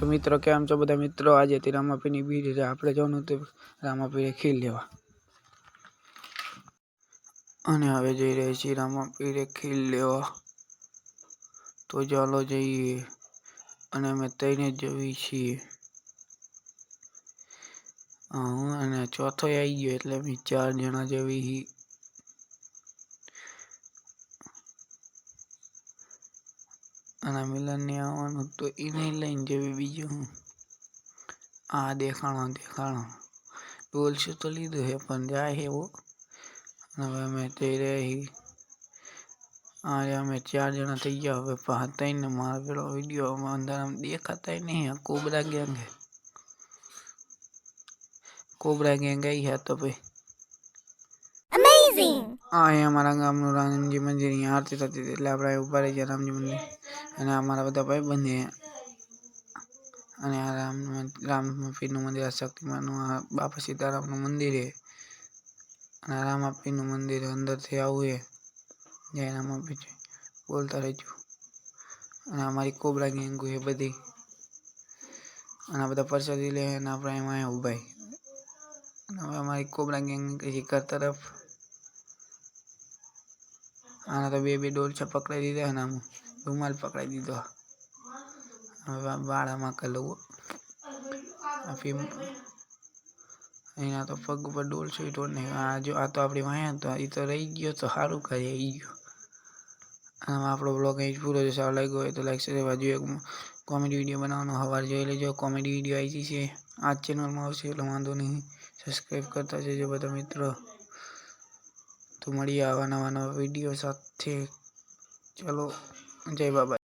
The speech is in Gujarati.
तो मित्रों केम छो बधा मित्रों। आज रामापीनी बीज है, आपणे जવાનું तो रामापीरे खीर लेवा અને હવે જઈ રહી છીએ રામાપીરે ખીર લેવા। તો ચાલો જઈએ અને અમે તઈને જવી છીએ। હું અને ચોથો આવી ગયો એટલે અમે 4 જણા જવી। અને મિલન ને આવવાનું તો એને લઈને જવી। બીજું હું આ દેખાણો બોલશું તો લીધું હે પણ જાય હે वो। હવે અમે જઈ રહી આજે અમે 4 જણા થઈ ગયા। હવે પાહતા ને મારા પેલો વિડીયો અંધારામાં દેખાતા નહીં। कोबरा गैंग है, कोबरा गैंग आई है तो भाई अमेजिंग। આ અમારા ગામનું રામજી મંદિરની આરતી થતી હતી એટલે આપણે ઉભા રહી ગયા રામજી મંદિર। અને અમારા બધા ભાઈબંધ છે। અને આ રામાપીરનું મંદિર, આ શક્તિમાનું, આ બાપા સીતારામનું મંદિર છે। અને રામાપીરનું મંદિર અંદરથી આવું છે। જય રામાપીર બોલતા રહેજો। અને અમારી કોબરા ગેંગ છે બધી। અને બધા પ્રસાદી લે અને આપણે એમાં ઉભા। હવે અમારી કોબરા ગેંગ નીકળી ઘર તરફ। આના તો બે ડોલછા પકડાઈ દીધા અને આમ રૂમાલ પકડાઈ દીધો। હવે બાળામાં કલવું એના તો પગ ઉપર ડોલછો તોડ નહીં। આ જો આ તો આપણી વાયા તો એ તો રહી ગયો તો સારું કરે એ ગયો। અને આપણો બ્લોગ અહીં પૂરો છે। સારો લાગ્યો હોય તો લાઈક શેર બાજુ એક કોમેડી વિડીયો બનાવવાનો સવારે જોઈ લેજો। કોમેડી વિડીયો આવી છે આ ચેનલમાં આવશે એટલે વાંધો નહીં। સબસ્ક્રાઈબ કરતા જજો બધા મિત્રો। તો મળીએ આવા નવા વિડીયો સાથે। ચલો જય બાબા।